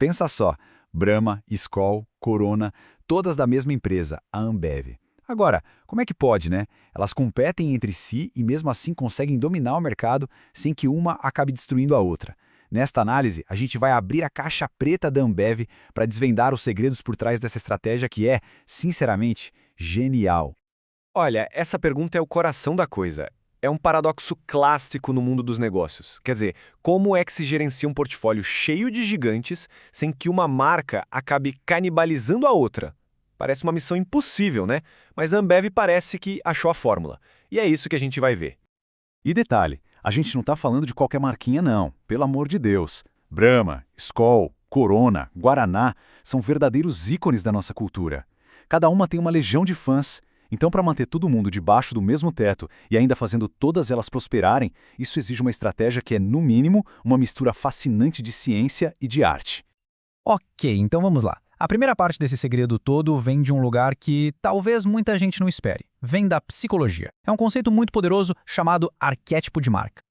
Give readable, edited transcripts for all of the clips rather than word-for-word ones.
Pensa só, Brahma, Skol, Corona, todas da mesma empresa, a Ambev. Agora, como é que pode, né? Elas competem entre si e mesmo assim conseguem dominar o mercado sem que uma acabe destruindo a outra. Nesta análise, a gente vai abrir a caixa preta da Ambev para desvendar os segredos por trás dessa estratégia que é, sinceramente, genial. Olha, essa pergunta é o coração da coisa. É um paradoxo clássico no mundo dos negócios. Quer dizer, como é que se gerencia um portfólio cheio de gigantes sem que uma marca acabe canibalizando a outra? Parece uma missão impossível, né? Mas a Ambev parece que achou a fórmula. E é isso que a gente vai ver. E detalhe, a gente não está falando de qualquer marquinha não, pelo amor de Deus. Brahma, Skol, Corona, Guaraná são verdadeiros ícones da nossa cultura. Cada uma tem uma legião de fãs. Então, para manter todo mundo debaixo do mesmo teto e ainda fazendo todas elas prosperarem, isso exige uma estratégia que é, no mínimo, uma mistura fascinante de ciência e de arte. Ok, então vamos lá. A primeira parte desse segredo todo vem de um lugar que talvez muita gente não espere. Vem da psicologia. É um conceito muito poderoso chamado arquétipo de marca.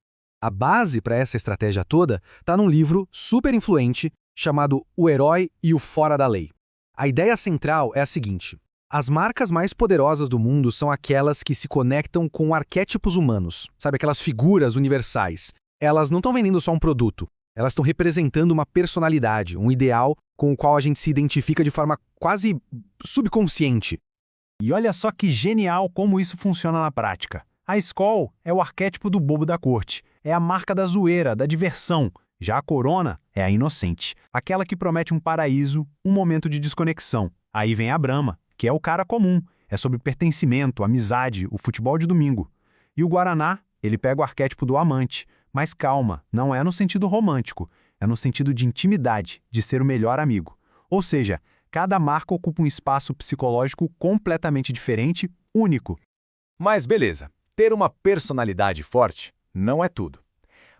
A base para essa estratégia toda está num livro super influente chamado O Herói e o Fora da Lei. A ideia central é a seguinte: as marcas mais poderosas do mundo são aquelas que se conectam com arquétipos humanos, sabe, aquelas figuras universais. Elas não estão vendendo só um produto, elas estão representando uma personalidade, um ideal com o qual a gente se identifica de forma quase subconsciente. E olha só que genial como isso funciona na prática. A Skol é o arquétipo do bobo da corte, é a marca da zoeira, da diversão. Já a Corona é a inocente, aquela que promete um paraíso, um momento de desconexão. Aí vem a Brahma, que é o cara comum, é sobre pertencimento, amizade, o futebol de domingo. E o Guaraná, ele pega o arquétipo do amante, mas calma, não é no sentido romântico, é no sentido de intimidade, de ser o melhor amigo. Ou seja, cada marca ocupa um espaço psicológico completamente diferente, único. Mas beleza, ter uma personalidade forte não é tudo.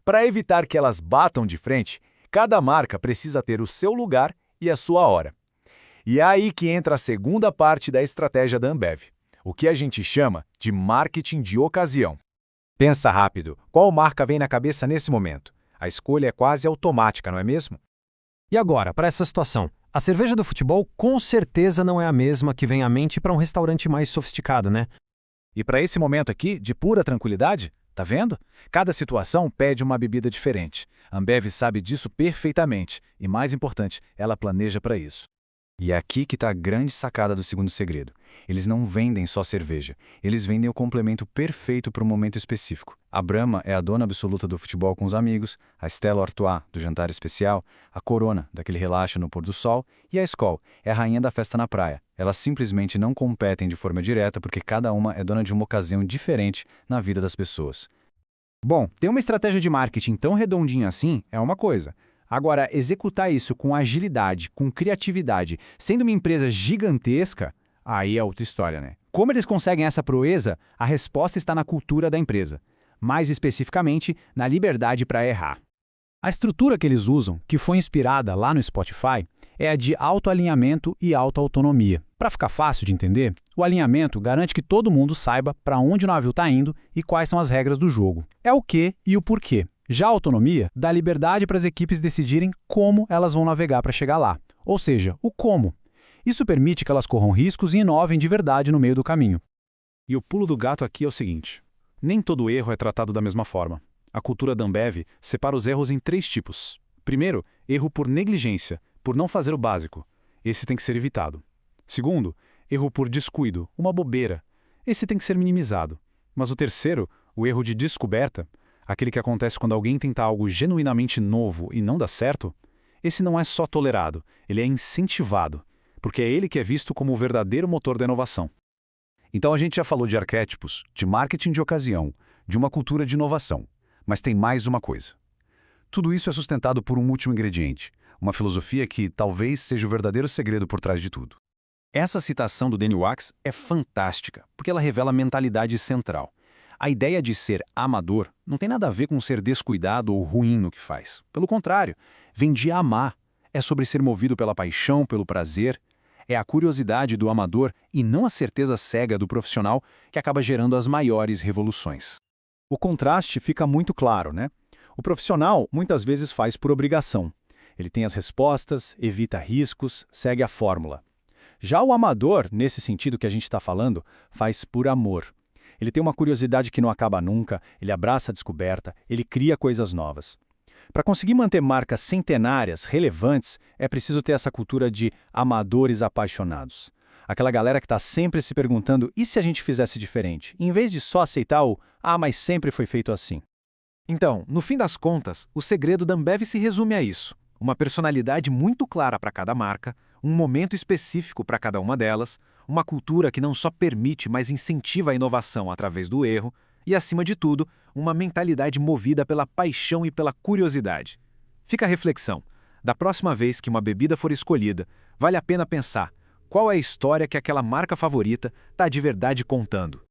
Para evitar que elas batam de frente, cada marca precisa ter o seu lugar e a sua hora. E é aí que entra a segunda parte da estratégia da Ambev, o que a gente chama de marketing de ocasião. Pensa rápido, qual marca vem na cabeça nesse momento? A escolha é quase automática, não é mesmo? E agora, para essa situação? A cerveja do futebol com certeza não é a mesma que vem à mente para um restaurante mais sofisticado, né? E para esse momento aqui, de pura tranquilidade, tá vendo? Cada situação pede uma bebida diferente. A Ambev sabe disso perfeitamente e, mais importante, ela planeja para isso. E é aqui que está a grande sacada do segundo segredo. Eles não vendem só cerveja, eles vendem o complemento perfeito para um momento específico. A Brahma é a dona absoluta do futebol com os amigos, a Stella Artois, do jantar especial, a Corona, daquele relaxo no pôr do sol, e a Skol é a rainha da festa na praia. Elas simplesmente não competem de forma direta porque cada uma é dona de uma ocasião diferente na vida das pessoas. Bom, ter uma estratégia de marketing tão redondinha assim é uma coisa. Agora, executar isso com agilidade, com criatividade, sendo uma empresa gigantesca, aí é outra história, né? Como eles conseguem essa proeza? A resposta está na cultura da empresa. Mais especificamente, na liberdade para errar. A estrutura que eles usam, que foi inspirada lá no Spotify, é a de autoalinhamento e autoautonomia. Para ficar fácil de entender, o alinhamento garante que todo mundo saiba para onde o navio está indo e quais são as regras do jogo. É o que e o porquê. Já a autonomia dá liberdade para as equipes decidirem como elas vão navegar para chegar lá, ou seja, o como. Isso permite que elas corram riscos e inovem de verdade no meio do caminho. E o pulo do gato aqui é o seguinte: nem todo erro é tratado da mesma forma. A cultura da Ambev separa os erros em 3 tipos. Primeiro, erro por negligência, por não fazer o básico. Esse tem que ser evitado. Segundo, erro por descuido, uma bobeira. Esse tem que ser minimizado. Mas o terceiro, o erro de descoberta, aquele que acontece quando alguém tenta algo genuinamente novo e não dá certo, esse não é só tolerado, ele é incentivado, porque é ele que é visto como o verdadeiro motor da inovação. Então a gente já falou de arquétipos, de marketing de ocasião, de uma cultura de inovação. Mas tem mais uma coisa. Tudo isso é sustentado por um último ingrediente, uma filosofia que talvez seja o verdadeiro segredo por trás de tudo. Essa citação do Danny Wax é fantástica, porque ela revela a mentalidade central. A ideia de ser amador não tem nada a ver com ser descuidado ou ruim no que faz. Pelo contrário, vem de amar. É sobre ser movido pela paixão, pelo prazer. É a curiosidade do amador e não a certeza cega do profissional que acaba gerando as maiores revoluções. O contraste fica muito claro, né? O profissional muitas vezes faz por obrigação. Ele tem as respostas, evita riscos, segue a fórmula. Já o amador, nesse sentido que a gente está falando, faz por amor. Ele tem uma curiosidade que não acaba nunca, ele abraça a descoberta, ele cria coisas novas. Para conseguir manter marcas centenárias, relevantes, é preciso ter essa cultura de amadores apaixonados. Aquela galera que está sempre se perguntando, e se a gente fizesse diferente? Em vez de só aceitar o, mas sempre foi feito assim. Então, no fim das contas, o segredo da Ambev se resume a isso. Uma personalidade muito clara para cada marca, um momento específico para cada uma delas, uma cultura que não só permite, mas incentiva a inovação através do erro e, acima de tudo, uma mentalidade movida pela paixão e pela curiosidade. Fica a reflexão. Da próxima vez que uma bebida for escolhida, vale a pena pensar qual é a história que aquela marca favorita está de verdade contando.